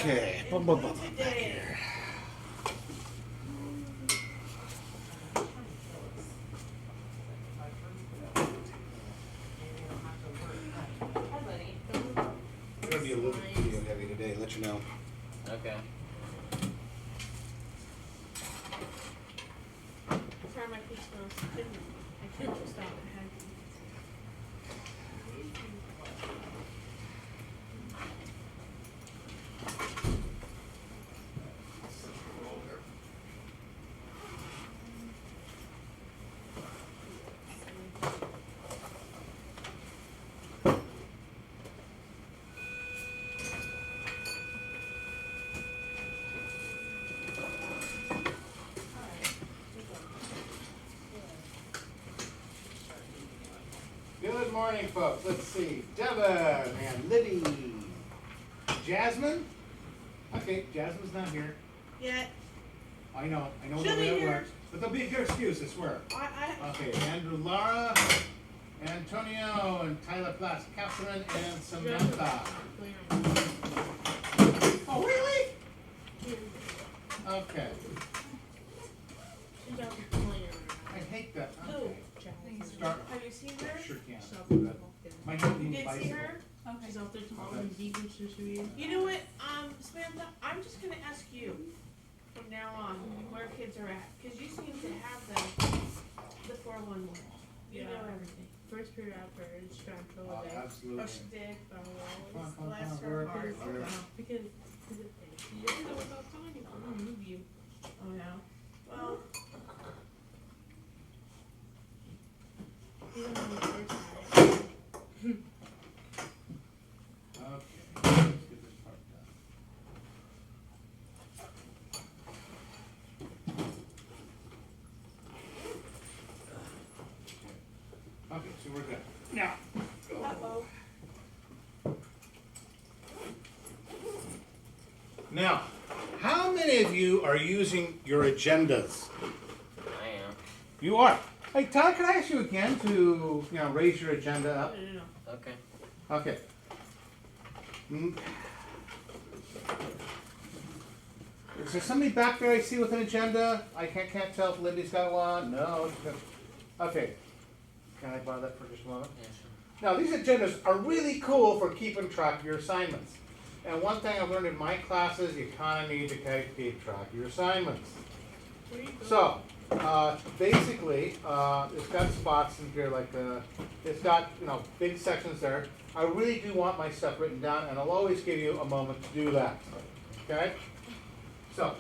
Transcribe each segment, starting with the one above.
Okay. Back here. We're gonna be a little bit video heavy today. Let you know. Okay. Sorry, my feet smells. I couldn't just stop. I had to. Good morning, folks. Let's see. Devin and Liddy. Jasmine? Okay, Jasmine's not here. Yet. I know the She'll way be it here. works. But there'll be a good excuse, I swear. Okay, Andrew, Lara, Antonio, and Tyler Platts, Catherine, and Samantha. Oh, really? Okay. She's out there playing. I hate that. Who? Okay. Start. Have you seen her? Sure can. She's out Do there that. walking. My dad You needs did see bicycle. her? She's out there tomorrow Okay. and deep in Shishui. You know what, Samantha, I'm just gonna ask you from now on where kids are at, cause you seem to have the 411. You know everything. First period after it's trying to Oh, absolutely. Oh, she did? Come Bless on, her work, heart. work. because You didn't know about Tanya. I'm gonna move you. Oh, yeah. Well, even on the first time, Okay, let's get this part done. Okay, so we're good. Now, uh-oh. now, how many of you are using your agendas? I am. You are. Hey, Todd, can I ask you again to, raise your agenda up? No. Okay. Okay. Mm. Is there somebody back there I see with an agenda? I can't tell if Lindy's got one. No. Okay. Can I borrow that for just a moment? Yeah, sure. Now, these agendas are really cool for keeping track of your assignments. And one thing I've learned in my classes, you kind of need to keep track of your assignments. Where you going? So, basically, it's got spots in here like it's got big sections there. I really do want my stuff written down, and I'll always give you a moment to do that. Okay? So,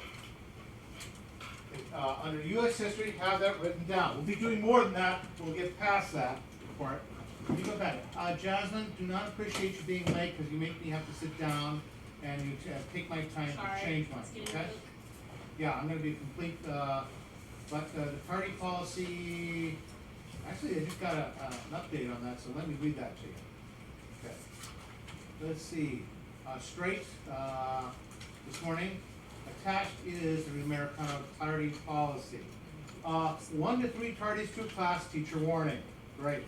under U.S. history, have that written down. We'll be doing more than that. We'll get past that part. You go back. Jasmine, do not appreciate you being late because you make me have to sit down and you take my time Sorry. to change mine. It's getting Okay? late. Yeah, I'm going to be complete. But the tardy policy, actually, I just got an update on that, so let me read that to you. Okay. Let's see. Straight this morning. Attached is the Americano tardy policy. 1 to 3 tardies to a class, teacher warning. Great.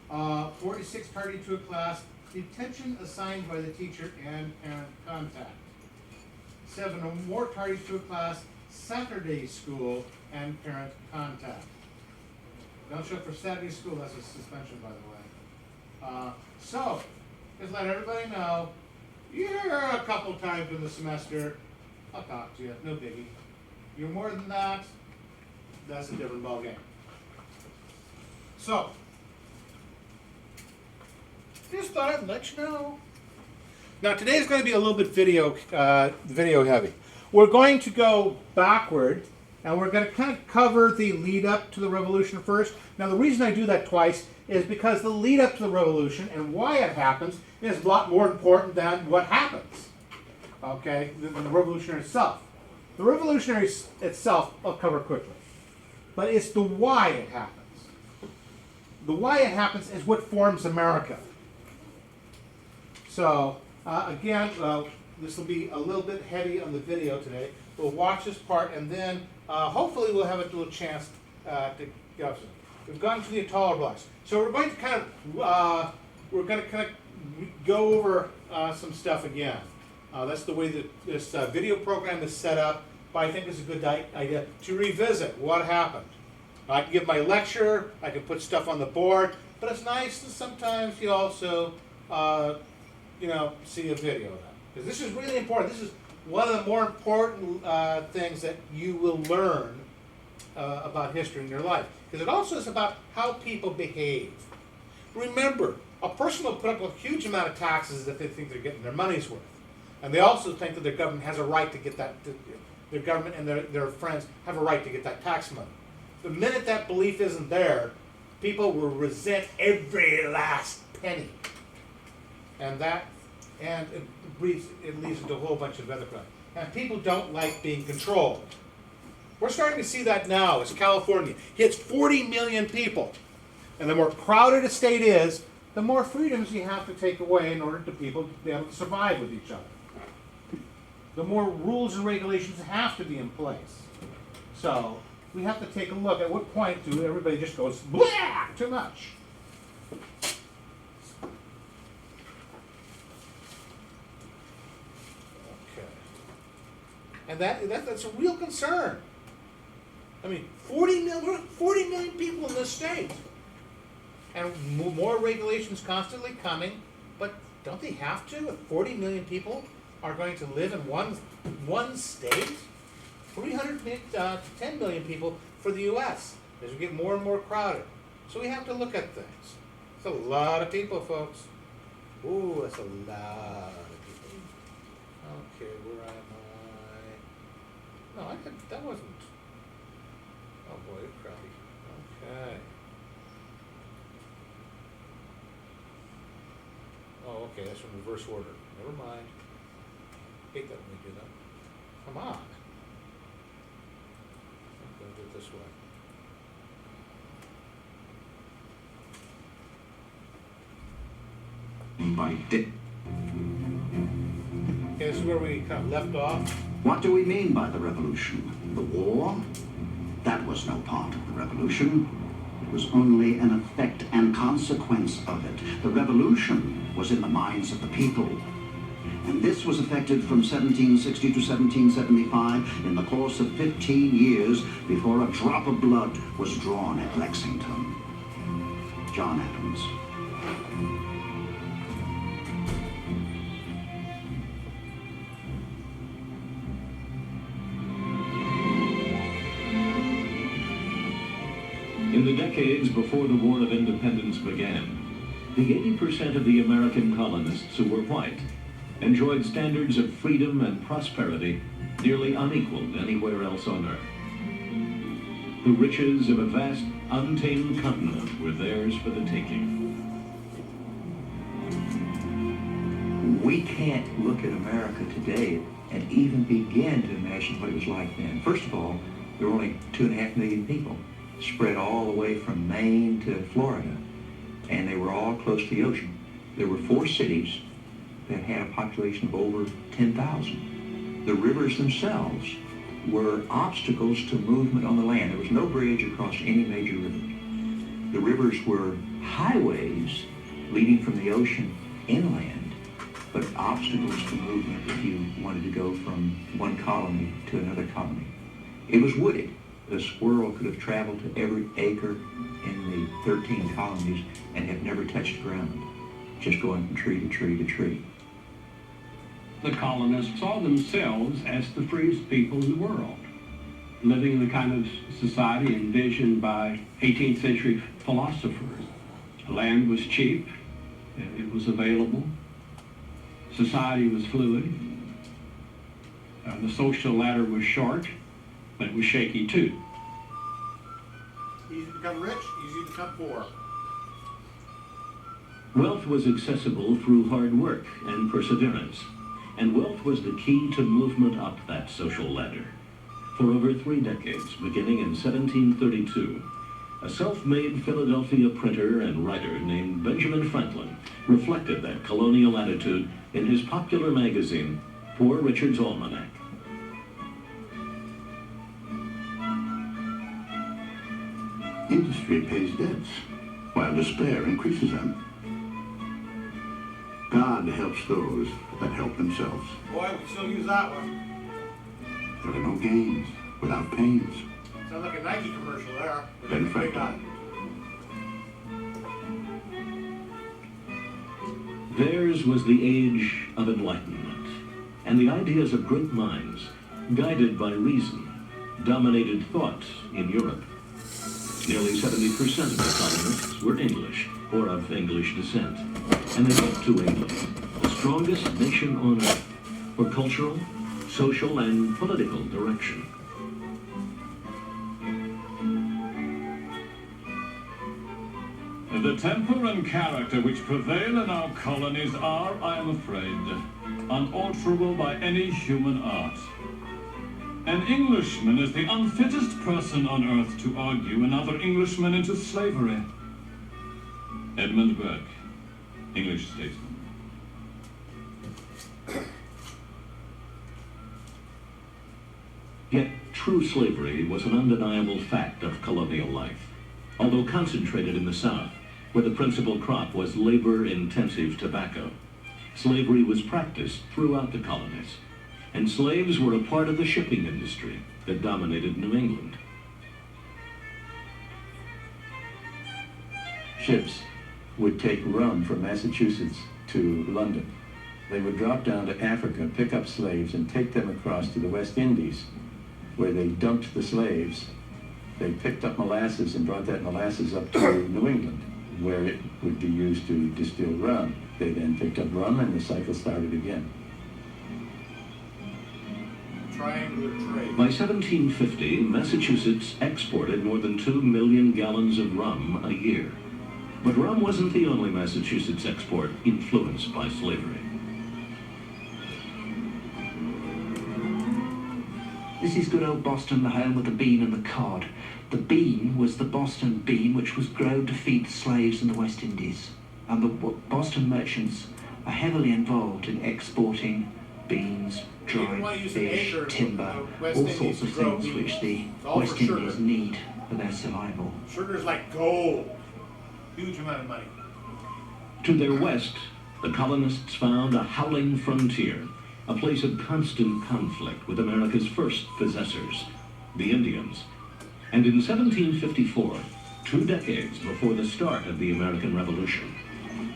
4 to 6 tardy to a class, detention assigned by the teacher and parent contact. 7 or more tardies to a class, Saturday school and parent contact. Don't show up for Saturday school, that's a suspension, by the way. So, just let everybody know, you're a couple times in the semester, I'll talk to you, no biggie. You're more than that, that's a different ballgame. So, just thought I'd let you know. Now today's going to be a little bit video heavy. We're going to go backward, and we're going to kind of cover the lead up to the revolution first. Now the reason I do that twice is because the lead up to the revolution and why it happens is a lot more important than what happens. Okay, the revolution itself. The revolution itself I'll cover quickly, but it's the why it happens. The why it happens is what forms America. So, again, this will be a little bit heavy on the video today. We'll watch this part, and then hopefully we'll have a little chance to go. We've gotten to the taller blocks. So we're going to kind of go over some stuff again. That's the way that this video program is set up, but I think it's a good idea to revisit what happened. I can give my lecture, I can put stuff on the board, but it's nice to sometimes you also, see a video of that. Because this is really important. This is one of the more important things that you will learn about history in your life. Because it also is about how people behave. Remember, a person will put up a huge amount of taxes if they think they're getting their money's worth. And they also think that their government has a right to get that, their government and their friends have a right to get that tax money. The minute that belief isn't there, people will resent every last penny. And it leads into a whole bunch of other crime. And people don't like being controlled. We're starting to see that now as California hits 40 million people. And the more crowded a state is, the more freedoms you have to take away in order to people to be able to survive with each other. The more rules and regulations have to be in place. So we have to take a look at what point do everybody just goes, blah, too much. Okay. And that's a real concern. I mean, 40 million people in this state. And more regulations constantly coming, but don't they have to? If 40 million people are going to live in one state, 10 million people for the U.S. as we get more and more crowded. So we have to look at things. It's a lot of people, folks. Ooh, that's a lot of people. Okay, where am I? No, that wasn't. Oh boy, it's crappy. Okay. Oh, okay, that's from reverse order. Never mind. Hate that when we do that. Come on. I'm going to do it this way. Okay, this is where we kind of left off. What do we mean by the revolution? The war? That was no part of the revolution. It was only an effect and consequence of it. The revolution was in the minds of the people. And this was effected from 1760 to 1775 in the course of 15 years before a drop of blood was drawn at Lexington. John Adams. In the decades before the War of Independence began, the 80% of the American colonists who were white enjoyed standards of freedom and prosperity nearly unequaled anywhere else on Earth. The riches of a vast, untamed continent were theirs for the taking. We can't look at America today and even begin to imagine what it was like then. First of all, there were only 2.5 million people, spread all the way from Maine to Florida, and they were all close to the ocean. There were 4 cities that had a population of over 10,000. The rivers themselves were obstacles to movement on the land. There was no bridge across any major river. The rivers were highways leading from the ocean inland, but obstacles to movement if you wanted to go from one colony to another colony. It was wooded. The squirrel could have traveled to every acre in the 13 colonies and have never touched ground, just going from tree to tree to tree. The colonists saw themselves as the freest people in the world, living in the kind of society envisioned by 18th century philosophers. Land was cheap, it was available, society was fluid, the social ladder was short, but it was shaky too. Easy to become rich, easy to become poor. Wealth was accessible through hard work and perseverance, and wealth was the key to movement up that social ladder. For over 3 decades, beginning in 1732, a self-made Philadelphia printer and writer named Benjamin Franklin reflected that colonial attitude in his popular magazine, Poor Richard's Almanac. Industry pays debts, while despair increases them. God helps those that help themselves. Boy, we still use that one. There are no gains without pains. Sounds like a Nike commercial there. With a big Benefactor. eye. Theirs was the age of enlightenment, and the ideas of great minds, guided by reason, dominated thought in Europe. Nearly 70% of the colonists were English or of English descent, and they looked to England, the strongest nation on earth, for cultural, social, and political direction. The temper and character which prevail in our colonies are, I am afraid, unalterable by any human art. An Englishman is the unfittest person on earth to argue another Englishman into slavery. Edmund Burke, English statesman. Yet true slavery was an undeniable fact of colonial life, although concentrated in the South, where the principal crop was labor-intensive tobacco. Slavery was practiced throughout the colonies, and slaves were a part of the shipping industry that dominated New England. Ships would take rum from Massachusetts to London. They would drop down to Africa, pick up slaves, and take them across to the West Indies, where they dumped the slaves. They picked up molasses and brought that molasses up to New England, where it would be used to distill rum. They then picked up rum, and the cycle started again. Triangular trade. By 1750, Massachusetts exported more than 2 million gallons of rum a year. But rum wasn't the only Massachusetts export influenced by slavery. This is good old Boston, the home of the bean and the cod. The bean was the Boston bean, which was grown to feed the slaves in the West Indies. And the Boston merchants are heavily involved in exporting beans, dried fish, timber, all sorts of things which the West Indies need for their survival. Sugar's like gold. Huge amount of money. To their west, the colonists found a howling frontier, a place of constant conflict with America's first possessors, the Indians. And in 1754, 2 decades before the start of the American Revolution,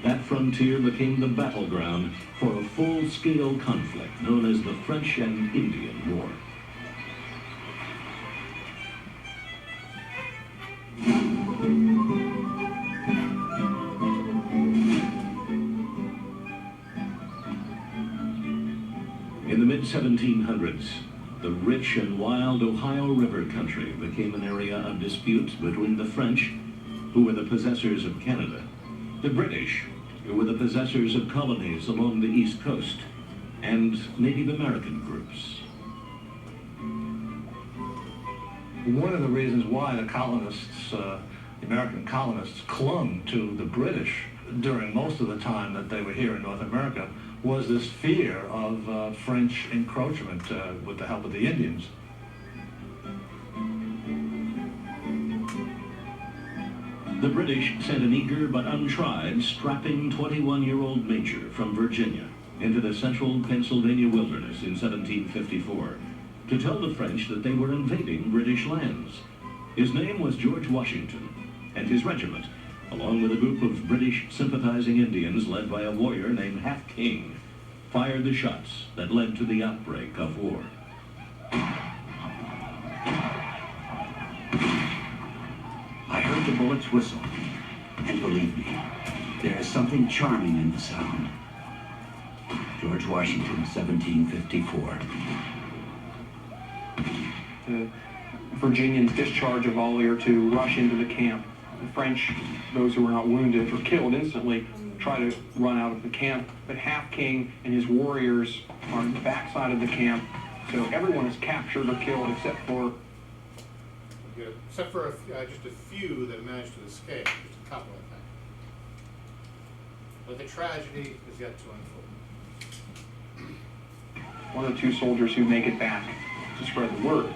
that frontier became the battleground for a full-scale conflict known as the French and Indian War. In the mid-1700s, the rich and wild Ohio River country became an area of dispute between the French, who were the possessors of Canada, the British, who were the possessors of colonies along the East Coast, and Native American groups. One of the reasons why the colonists, the American colonists, clung to the British during most of the time that they were here in North America was this fear of French encroachment with the help of the Indians. The British sent an eager but untried, strapping 21-year-old major from Virginia into the central Pennsylvania wilderness in 1754 to tell the French that they were invading British lands. His name was George Washington, and his regiment, along with a group of British sympathizing Indians led by a warrior named Half King, fired the shots that led to the outbreak of war. I heard the bullets whistle, and believe me, there is something charming in the sound. George Washington, 1754. The Virginians' discharge a volleyer to rush into the camp. The French, those who were not wounded or killed instantly, try to run out of the camp, but Half King and his warriors are on the backside of the camp, so everyone is captured or killed except for just a few that managed to escape, just a couple, I think. But the tragedy is yet to unfold. one of the 2 soldiers who make it back to spread the word.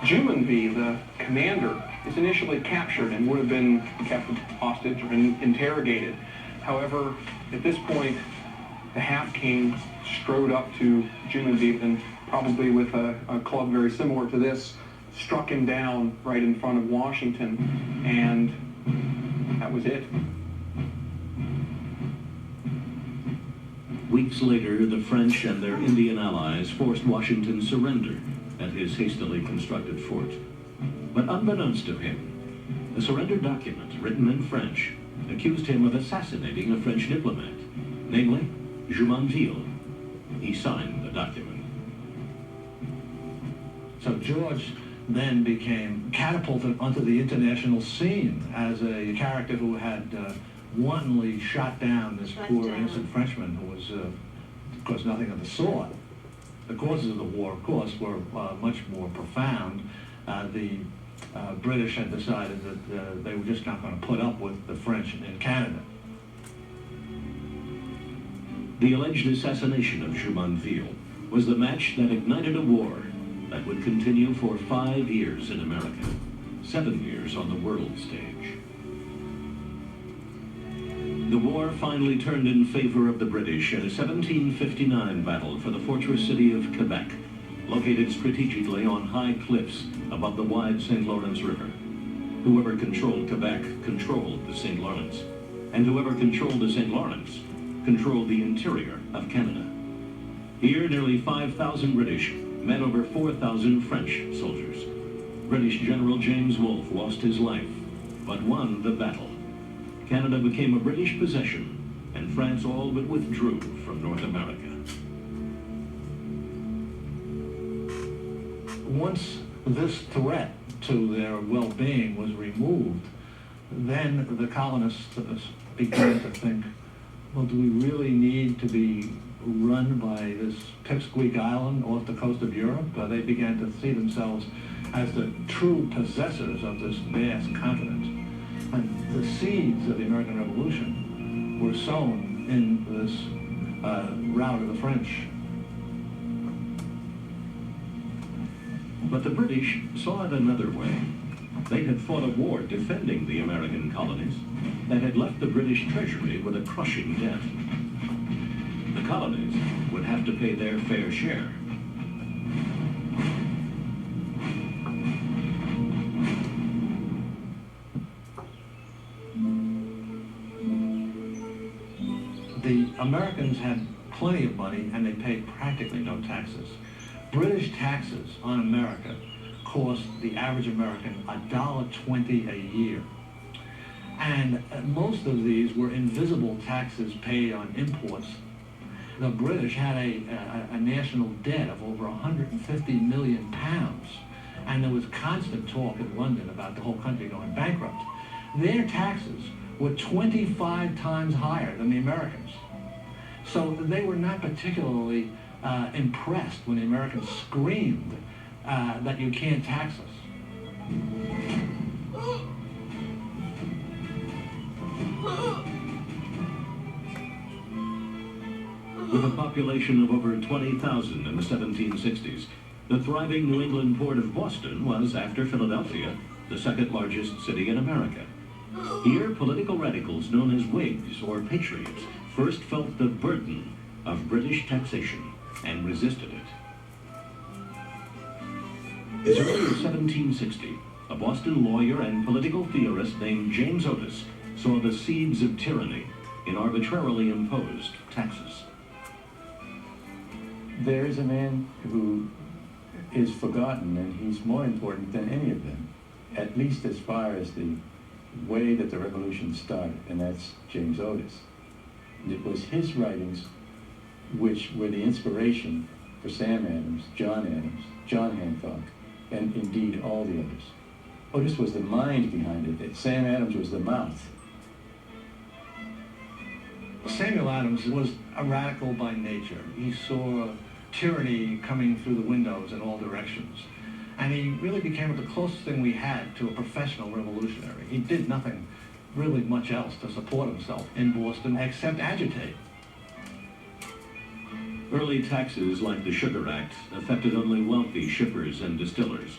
Jumonville, the commander, is initially captured and would have been kept hostage or interrogated. However, At this point, the Half King strode up to Jumonville and probably with a club very similar to this, struck him down right in front of Washington, and that was it. Weeks later, the French and their Indian allies forced Washington's surrender at his hastily constructed fort. But unbeknownst to him, a surrender document written in French accused him of assassinating a French diplomat, namely Jumonville. He signed the document. So George then became catapulted onto the international scene as a character who had wantonly shot down this poor innocent Frenchman who was, of course, nothing of the sort. The causes of the war, of course, were much more profound. The British had decided that they were just not going to put up with the French in Canada. The alleged assassination of Jumonville was the match that ignited a war that would continue for 5 years in America, 7 years on the world stage. The war finally turned in favor of the British at a 1759 battle for the fortress city of Quebec, located strategically on high cliffs above the wide St. Lawrence River. Whoever controlled Quebec controlled the St. Lawrence, and whoever controlled the St. Lawrence controlled the interior of Canada. Here, nearly 5,000 British met over 4,000 French soldiers. British General James Wolfe lost his life, but won the battle. Canada became a British possession, and France all but withdrew from North America. Once this threat to their well-being was removed, then the colonists began to think, well, do we really need to be run by this pipsqueak island off the coast of Europe? They began to see themselves as the true possessors of this vast continent. And the seeds of the American Revolution were sown in this rout of the French. But the British saw it another way. They had fought a war defending the American colonies that had left the British treasury with a crushing debt. The colonies would have to pay their fair share. The Americans had plenty of money and they paid practically no taxes. British taxes on America cost the average American $1.20 a year. And most of these were invisible taxes paid on imports. The British had a national debt of over 150 million pounds. And there was constant talk in London about the whole country going bankrupt. Their taxes were 25 times higher than the Americans. So they were not particularly impressed when the Americans screamed that you can't tax us. With a population of over 20,000 in the 1760s, the thriving New England port of Boston was, after Philadelphia, the second largest city in America. Here, political radicals known as Whigs or Patriots first felt the burden of British taxation and resisted it. As early as 1760, a Boston lawyer and political theorist named James Otis saw the seeds of tyranny in arbitrarily imposed taxes. There is a man who is forgotten, and he's more important than any of them, at least as far as the way that the revolution started, and that's James Otis. It was his writings which were the inspiration for Sam Adams, John Hancock, and indeed all the others. Otis was the mind behind it. Sam Adams was the mouth. Samuel Adams was a radical by nature. He saw tyranny coming through the windows in all directions. And he really became the closest thing we had to a professional revolutionary. He did nothing really much else to support himself in Boston except agitate. Early taxes like the Sugar Act affected only wealthy shippers and distillers.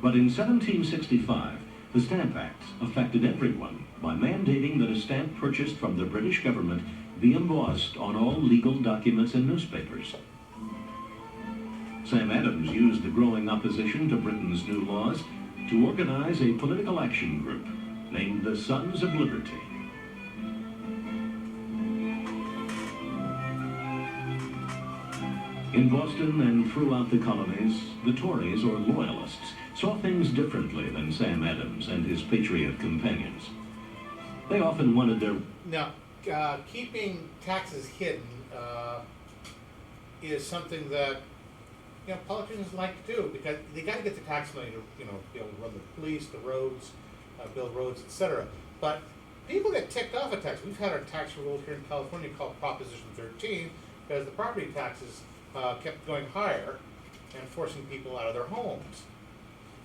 But in 1765, the Stamp Act affected everyone by mandating that a stamp purchased from the British government be embossed on all legal documents and newspapers. Sam Adams used the growing opposition to Britain's new laws to organize a political action group named the Sons of Liberty. In Boston and throughout the colonies, the Tories, or Loyalists, saw things differently than Sam Adams and his Patriot companions. They often wanted their... Now, keeping taxes hidden is something that, you know, politicians like to do, because they got to get the tax money to, you know, be able to run the police, the roads, build roads, etc. But people get ticked off at tax. We've had our tax rules here in California called Proposition 13, because the property taxes kept going higher and forcing people out of their homes.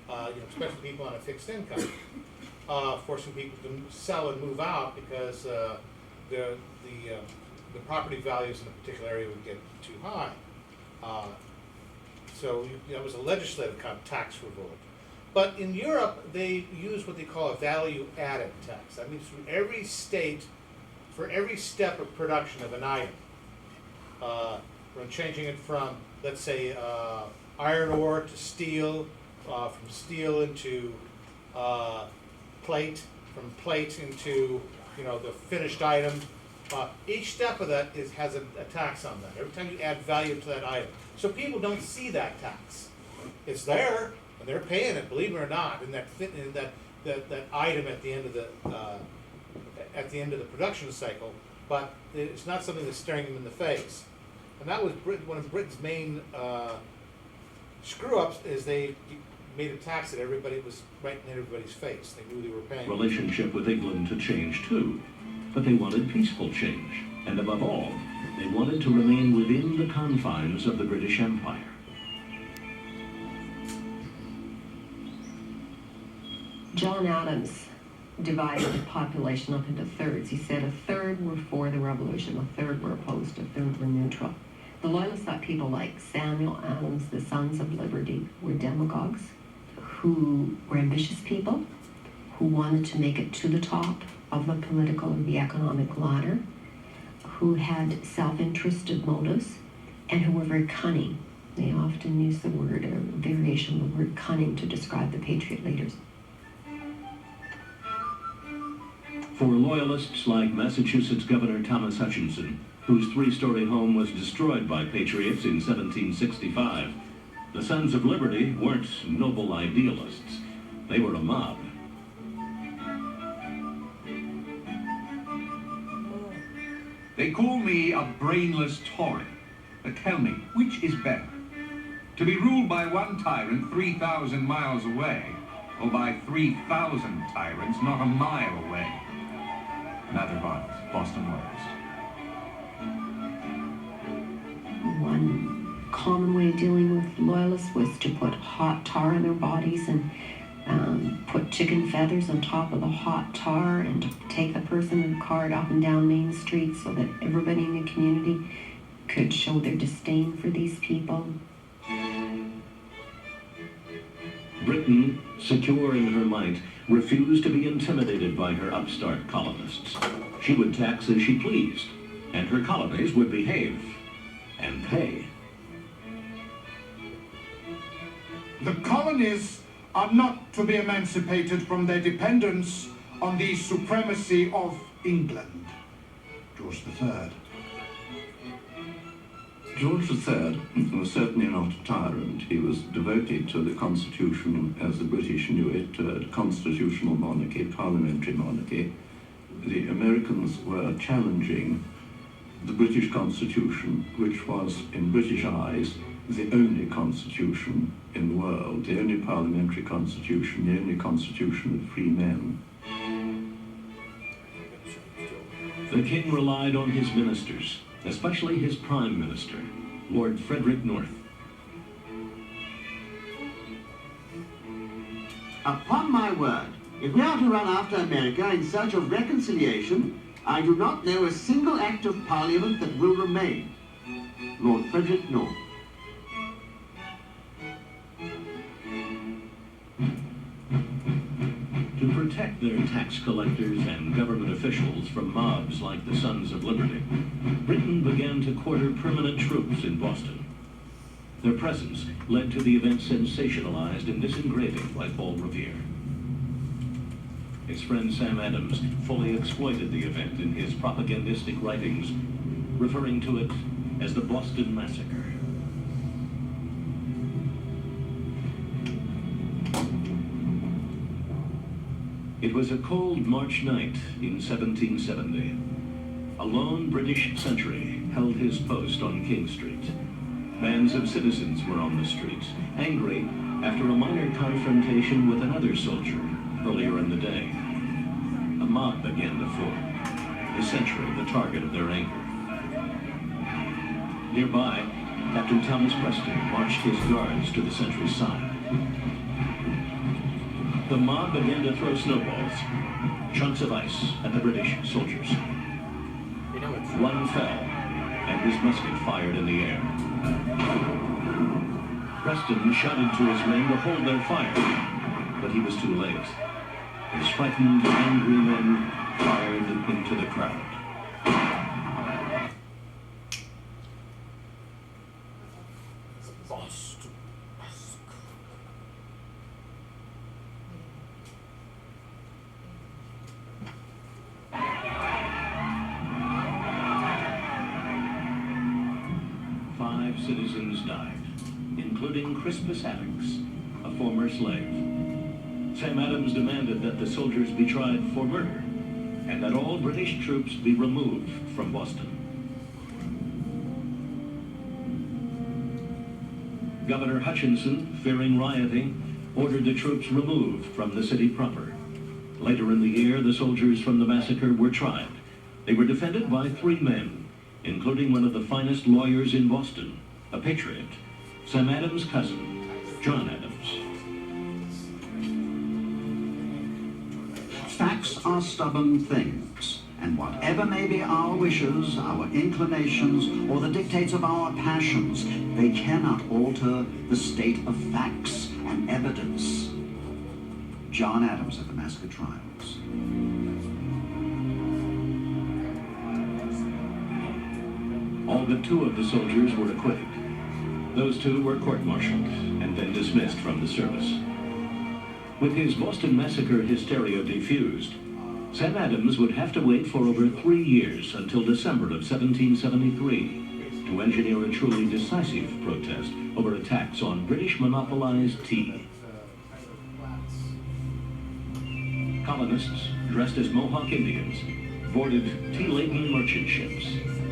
You know, especially people on a fixed income, forcing people to sell and move out because the property values in a particular area would get too high. So that was a legislative kind of tax revolt. But in Europe, they use what they call a value-added tax. That means from every state, for every step of production of an item, from changing it from, let's say, iron ore to steel, from steel into plate, from plate into, you know, the finished item. Each step of that has a tax on that. Every time you add value to that item. So people don't see that tax. It's there, and they're paying it, believe it or not, in that item at the end of the production cycle. But it's not something that's staring them in the face. And that was one of Britain's main screw-ups, is they made a tax that everybody was right in everybody's face. They knew they were paying. Relationship with England to change too, but they wanted peaceful change, and above all, they wanted to remain within the confines of the British Empire. John Adams divided the population up into thirds. He said a third were for the revolution, a third were opposed, a third were neutral. The Loyalists thought people like Samuel Adams, the Sons of Liberty, were demagogues who were ambitious people, who wanted to make it to the top of the political or the economic ladder, who had self-interested motives, and who were very cunning. They often use the word, a variation of the word cunning, to describe the Patriot leaders. For Loyalists like Massachusetts Governor Thomas Hutchinson, whose three-story home was destroyed by Patriots in 1765, the Sons of Liberty weren't noble idealists. They were a mob. They call me a brainless Tory. But tell me, which is better? To be ruled by one tyrant 3,000 miles away, or by 3,000 tyrants not a mile away? Mather Barnes, Boston Loyalist. One common way of dealing with Loyalists was to put hot tar on their bodies and put chicken feathers on top of the hot tar and take the person in the cart up and down Main Street so that everybody in the community could show their disdain for these people. Britain, secure in her might, refused to be intimidated by her upstart colonists. She would tax as she pleased, and her colonies would behave and pay. The colonies are not to be emancipated from their dependence on the supremacy of England. George III. George III was certainly not a tyrant. He was devoted to the Constitution as the British knew it, a constitutional monarchy, parliamentary monarchy. The Americans were challenging the British Constitution, which was, in British eyes, the only constitution in the world, the only parliamentary constitution, the only constitution of free men. The king relied on his ministers, especially his prime minister, Lord Frederick North. Upon my word, if we are to run after America in search of reconciliation, I do not know a single act of Parliament that will remain. Lord Frederick North. To protect their tax collectors and government officials from mobs like the Sons of Liberty, Britain began to quarter permanent troops in Boston. Their presence led to the event sensationalized in this engraving by Paul Revere. His friend Sam Adams fully exploited the event in his propagandistic writings, referring to it as the Boston Massacre. It was a cold March night in 1770. A lone British sentry held his post on King Street. Bands of citizens were on the streets, angry after a minor confrontation with another soldier earlier in the day. A mob began to form, the sentry the target of their anger. Nearby, Captain Thomas Preston marched his guards to the sentry's side. The mob began to throw snowballs, chunks of ice at the British soldiers. One fell, and his musket fired in the air. Preston shouted to his men to hold their fire, but he was too late. His frightened, angry men fired into the crowd. Boston. 5 citizens died, including Crispus Attucks, a former slave. Sam Adams demanded that the soldiers be tried for murder and that all British troops be removed from Boston. Governor Hutchinson, fearing rioting, ordered the troops removed from the city proper. Later in the year, the soldiers from the massacre were tried. They were defended by 3 men, including one of the finest lawyers in Boston, a patriot, Sam Adams' cousin, John Adams. Facts are stubborn things, and whatever may be our wishes, our inclinations, or the dictates of our passions, they cannot alter the state of facts and evidence. John Adams at the Massacre Trials. All but 2 of the soldiers were acquitted. Those 2 were court-martialed and then dismissed from the service. With his Boston Massacre hysteria defused, Sam Adams would have to wait for over 3 years until December of 1773 to engineer a truly decisive protest over attacks on British monopolized tea. Colonists, dressed as Mohawk Indians, boarded tea-laden merchant ships,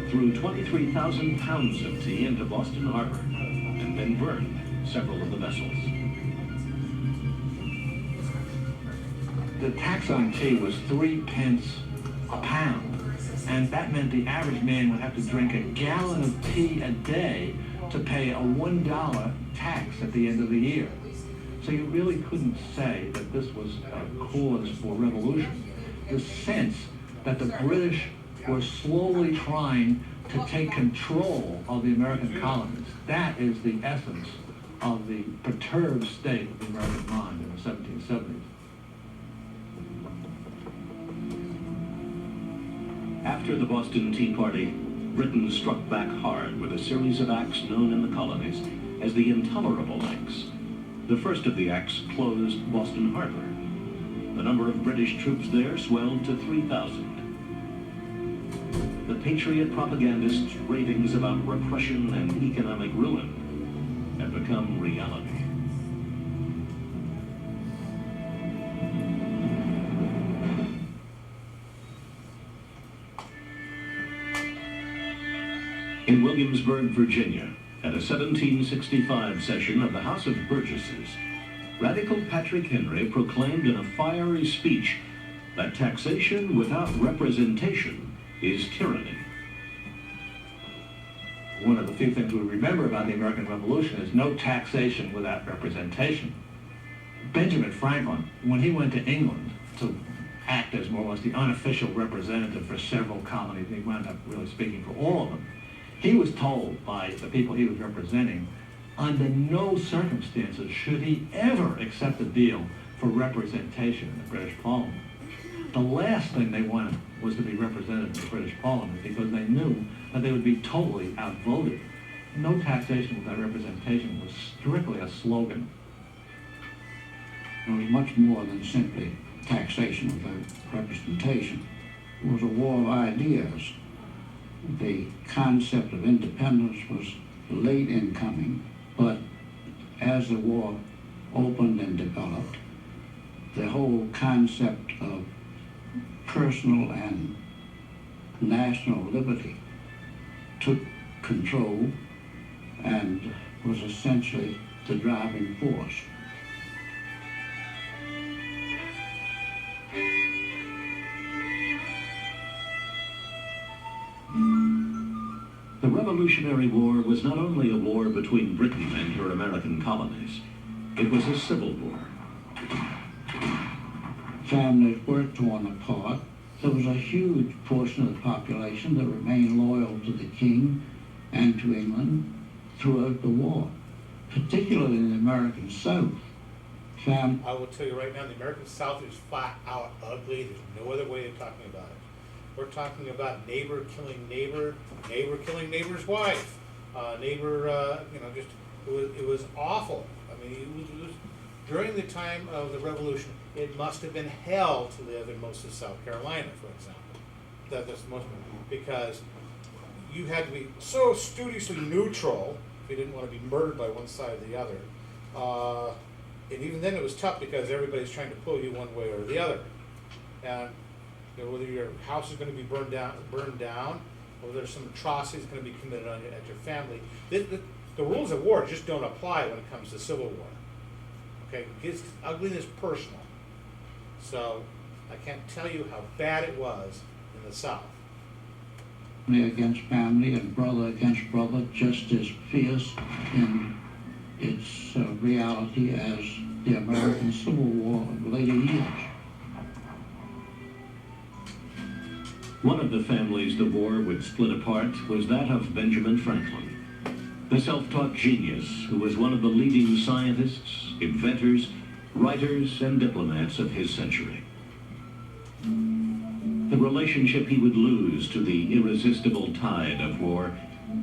threw 23,000 pounds of tea into Boston Harbor, and then burned several of the vessels. The tax on tea was 3 pence a pound, and that meant the average man would have to drink a gallon of tea a day to pay a $1 tax at the end of the year. So you really couldn't say that this was a cause for revolution. The sense that the British were slowly trying to take control of the American colonies, that is the essence of the perturbed state of the American mind in the 1770s. After the Boston Tea Party, Britain struck back hard with a series of acts known in the colonies as the Intolerable Acts. The first of the acts closed Boston Harbor. The number of British troops there swelled to 3,000. The patriot propagandists' ravings about repression and economic ruin had become reality. In Williamsburg, Virginia, at a 1765 session of the House of Burgesses, Radical Patrick Henry proclaimed in a fiery speech that taxation without representation is tyranny. One of the few things we remember about the American Revolution is no taxation without representation. Benjamin Franklin, when he went to England to act as more or less the unofficial representative for several colonies, he wound up really speaking for all of them, he was told by the people he was representing, under no circumstances should he ever accept a deal for representation in the British Parliament. The last thing they wanted was to be represented in the British Parliament because they knew that they would be totally outvoted. No taxation without representation was strictly a slogan. It was much more than simply taxation without representation. It was a war of ideas. The concept of independence was late in coming, but as the war opened and developed, the whole concept of personal and national liberty took control and was essentially the driving force. The Revolutionary War was not only a war between Britain and her American colonies, it was a civil war. Families were torn apart. There was a huge portion of the population that remained loyal to the king and to England throughout the war, particularly in the American South. I will tell you right now, the American South is flat out ugly. There's no other way of talking about it. We're talking about neighbor killing neighbor, neighbor killing neighbor's wife, neighbor, it was awful. I mean, it was during the time of the Revolution, it must have been hell to live in most of South Carolina, for example. That's most, because you had to be so studiously neutral if you didn't want to be murdered by one side or the other. And even then it was tough because everybody's trying to pull you one way or the other. And whether your house is going to be burned down, or there's some atrocities going to be committed on you at your family. The rules of war just don't apply when it comes to civil war. Okay, it's ugliness personal. So I can't tell you how bad it was in the South. Family against family and brother against brother, just as fierce in its reality as the American Civil War of later years. One of the families the war would split apart was that of Benjamin Franklin, the self-taught genius who was one of the leading scientists, inventors, writers, and diplomats of his century. The relationship he would lose to the irresistible tide of war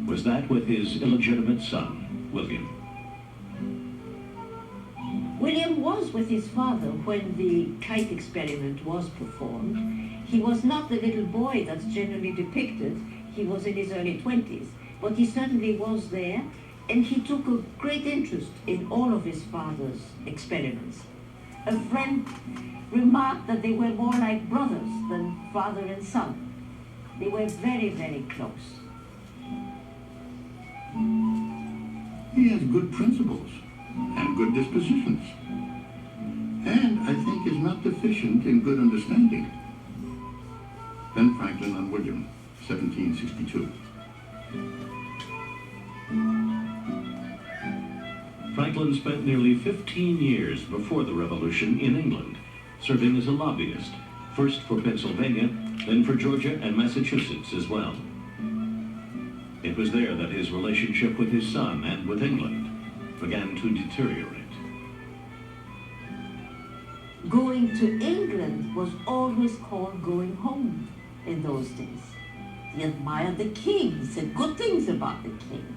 was that with his illegitimate son, William. William was with his father when the kite experiment was performed. He was not the little boy that's generally depicted. He was in his early 20s, but he certainly was there, and he took a great interest in all of his father's experiments. A friend remarked that they were more like brothers than father and son. They were very, very close. He has good principles and good dispositions, and I think is not deficient in good understanding. Ben Franklin and William, 1762. Franklin spent nearly 15 years before the Revolution in England, serving as a lobbyist, first for Pennsylvania, then for Georgia and Massachusetts as well. It was there that his relationship with his son and with England began to deteriorate. Going to England was always called going home in those days. He admired the king, he said good things about the king.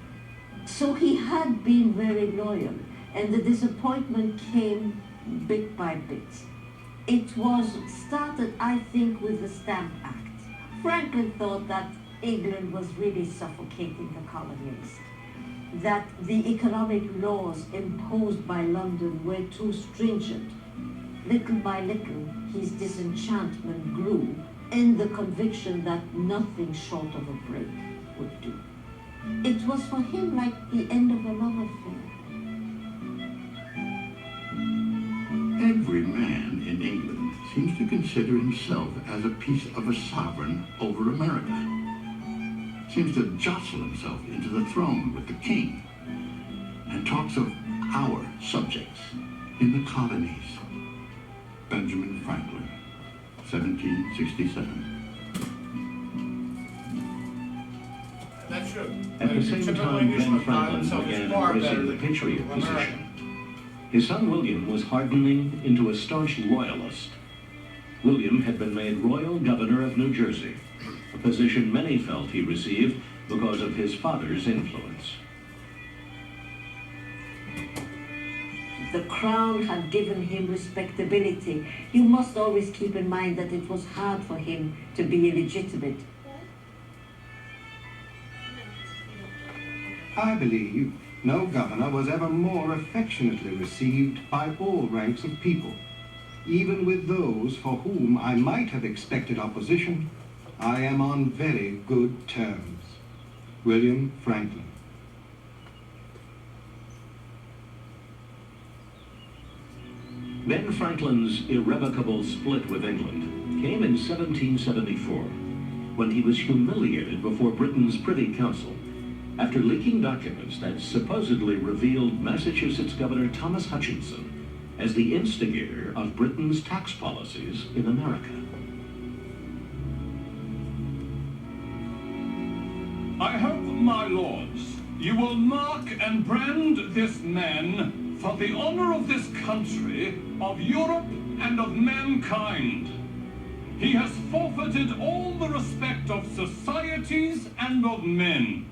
So he had been very loyal, and the disappointment came bit by bit. It was started, I think, with the Stamp Act. Franklin thought that England was really suffocating the colonies, that the economic laws imposed by London were too stringent. Little by little, his disenchantment grew in the conviction that nothing short of a break would do. It was for him like the end of a love affair. Every man in England seems to consider himself as a piece of a sovereign over America. Seems to jostle himself into the throne with the king, and talks of our subjects in the colonies. Benjamin Franklin, 1767. That's true. At the same time, Ben Franklin began embracing the patriot position. His son William was hardening into a staunch loyalist. William had been made Royal Governor of New Jersey, a position many felt he received because of his father's influence. The crown had given him respectability. You must always keep in mind that it was hard for him to be illegitimate. I believe no governor was ever more affectionately received by all ranks of people. Even with those for whom I might have expected opposition, I am on very good terms. William Franklin. Ben Franklin's irrevocable split with England came in 1774, when he was humiliated before Britain's Privy Council after leaking documents that supposedly revealed Massachusetts Governor Thomas Hutchinson as the instigator of Britain's tax policies in America. I hope, my lords, you will mark and brand this man for the honor of this country, of Europe, and of mankind. He has forfeited all the respect of societies and of men.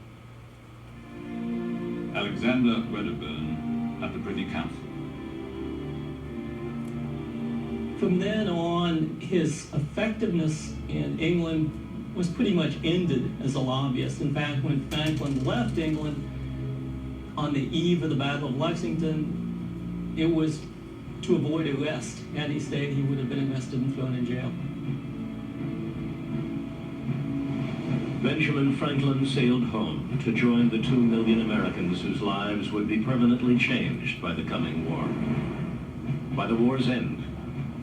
Alexander Wedderburn at the Privy Council. From then on, his effectiveness in England was pretty much ended as a lobbyist. In fact, when Franklin left England on the eve of the Battle of Lexington, it was to avoid arrest. Had he stayed, he would have been arrested and thrown in jail. Benjamin Franklin sailed home to join the 2 million Americans whose lives would be permanently changed by the coming war. By the war's end,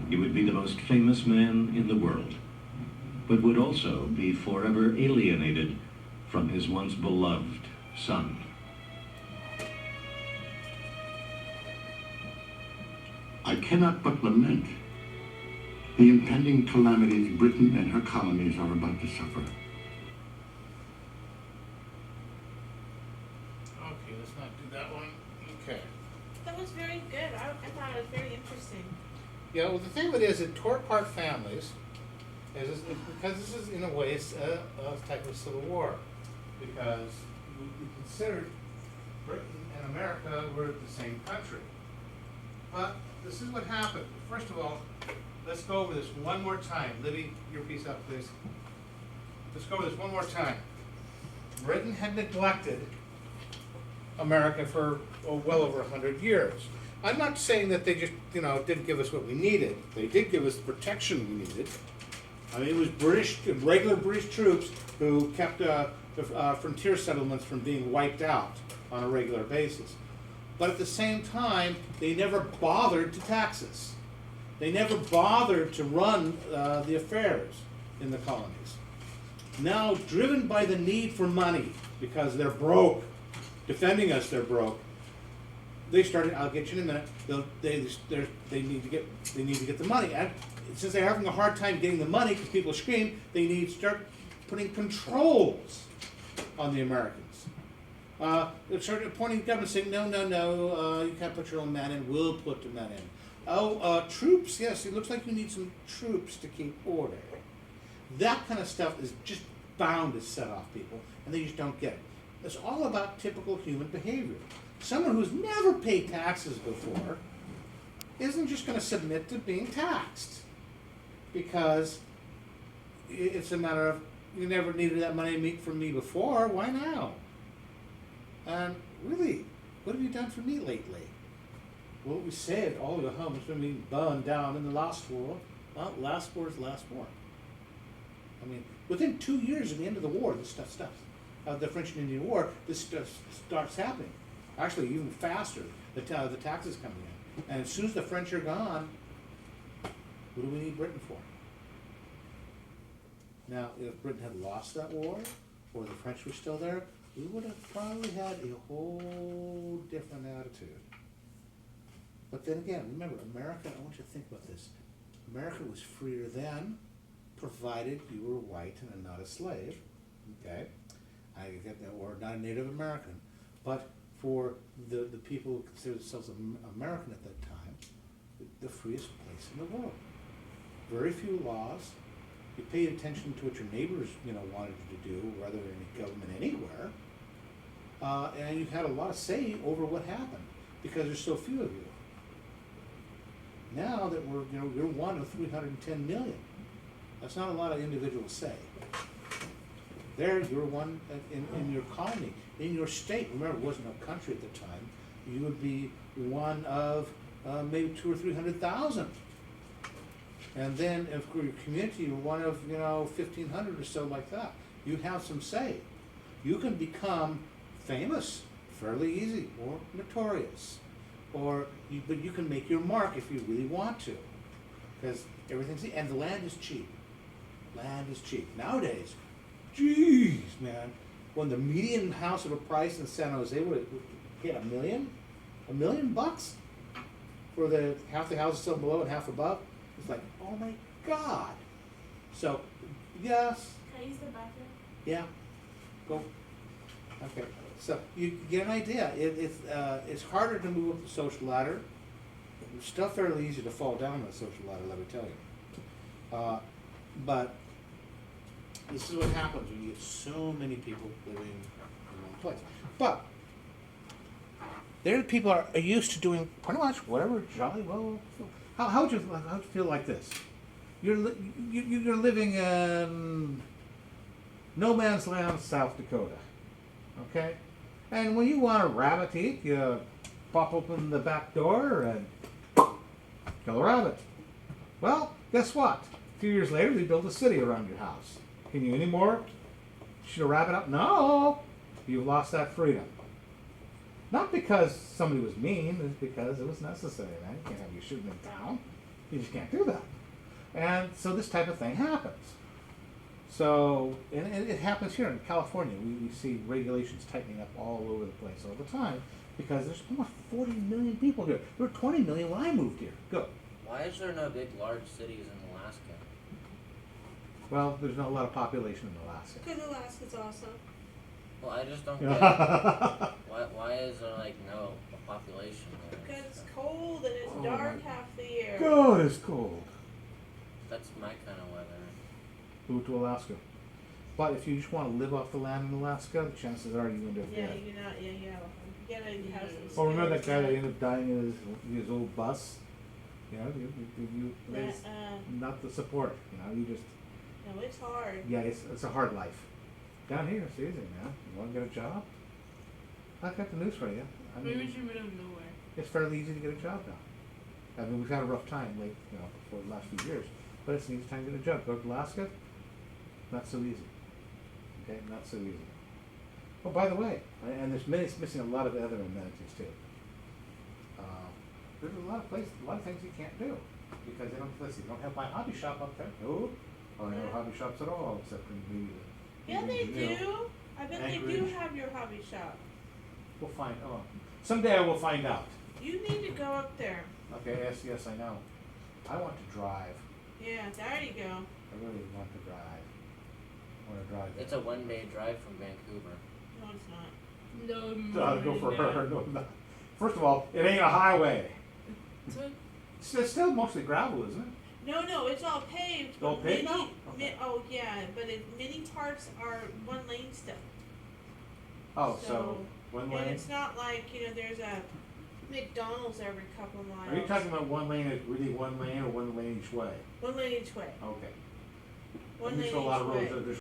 he would be the most famous man in the world, but would also be forever alienated from his once beloved son. I cannot but lament the impending calamities Britain and her colonies are about to suffer. Okay, let's not do that one. Okay. That was very good. I thought it was very interesting. Yeah, well, the thing with it is it tore apart families, because this is, in a way, a type of civil war, because we considered Britain and America were the same country. But this is what happened. First of all, let's go over this one more time. Libby, your piece up, please. Let's go over this one more time. Britain had neglected America for well over 100 years. I'm not saying that they just, didn't give us what we needed. They did give us the protection we needed. I mean, it was regular British troops who kept the frontier settlements from being wiped out on a regular basis. But at the same time, they never bothered to tax us. They never bothered to run the affairs in the colonies. Now, driven by the need for money, because they're broke, defending us, they're broke, they started, I'll get you in a minute, they need to get the money. And since they're having a hard time getting the money because people scream, they need to start putting controls on the Americans. They started appointing government saying, no, you can't put your own men in, we'll put the men in. Troops, yes, it looks like you need some troops to keep order. That kind of stuff is just bound to set off people, and they just don't get it. It's all about typical human behavior. Someone who's never paid taxes before isn't just going to submit to being taxed, because it's a matter of, you never needed that money from me before, why now? And really, what have you done for me lately? Well, we saved all your homes from being burned down in the last war. Well, last war is last war. I mean, within 2 years of the end of the war, this stuff stops. The French and Indian War, this stuff starts happening. Actually, even faster, the taxes coming in. And as soon as the French are gone, what do we need Britain for? Now, if Britain had lost that war, or the French were still there, we would have probably had a whole different attitude. But then again, remember, America, I want you to think about this. America was freer then, provided you were white and not a slave, okay? I get that, or not a Native American. But for the people who consider themselves American at that time, the freest place in the world. Very few laws. You paid attention to what your neighbors, wanted you to do, rather than any government anywhere. And you had a lot of say over what happened, because there's so few of you. Now that you're one of 310 million. That's not a lot of individual say. There, you're one in your colony, in your state. Remember, it wasn't a country at the time. You would be one of maybe 200,000 or 300,000. And then, if your community, you're one of 1,500 or so, like that. You have some say. You can become famous fairly easy, or notorious, but you can make your mark if you really want to, because everything's, and the land is cheap. Land is cheap nowadays. Jeez, man, when the median house of a price in San Jose would get $1 million bucks for the half the houses still below and half above. It's like, oh my God. So, yes. Can I use the bathroom? Yeah. Go. Okay. So you get an idea. It's harder to move up the social ladder. It's still fairly easy to fall down the social ladder, let me tell you. But this is what happens when you get so many people living in one place. But there, people are used to doing pretty much whatever jolly well. How would you feel like this? You're living in no man's land, South Dakota, okay? And when you want a rabbit to eat, you pop open the back door and kill a rabbit. Well, guess what? A few years later, they build a city around your house. Can you anymore shoot a rabbit up? No, you've lost that freedom. Not because somebody was mean, it's because it was necessary, right? You can't have you shooting them down. You just can't do that. And so this type of thing happens. So, and it happens here in California. We see regulations tightening up all over the place all the time because there's almost 40 million people here. There were 20 million when I moved here. Go. Why is there no big, large cities in Alaska? Well, there's not a lot of population in Alaska. Because Alaska's awesome. Well, I just don't get why is there no population there? Because it's cold and it's dark half the year. God, it's cold. That's my kind of weather. Move to Alaska. But if you just want to live off the land in Alaska, the chances are you're going to do it. Yeah, you're not. Yeah. You gotta have some. Oh, remember that guy that ended up dying in his old bus? There's not the support. You just. No, it's hard. Yeah, it's a hard life. Down here, it's easy, man. You want to get a job? I've got the news for you. Maybe we should move nowhere. It's fairly easy to get a job now. I mean, we've had a rough time, for the last few years, but it's an easy time to get a job. Go to Alaska, not so easy. Okay, not so easy. Oh, by the way, and it's missing a lot of other amenities too. There's a lot of things you can't do because you don't have my hobby shop up there. No, I don't have hobby shops at all except in the. Yeah, they do. I bet they do have your hobby shop. We'll find. Oh, someday I will find out. You need to go up there. Okay. Yes, I know. I want to drive. Yeah, there you go. I really want to drive. I want to drive. It's a one-day drive from Vancouver. No, it's not. No. Go for her. No, not. First of all, it ain't a highway. It's still mostly gravel, isn't it? No, it's all paved. All paved now? Okay. Oh yeah, but many parts are one lane still. Oh, so one lane. And it's not like there's a McDonald's every couple of miles. Are you talking about one lane is really one lane or one lane each way? One lane each way. Okay. One lane each a lot of way. roads.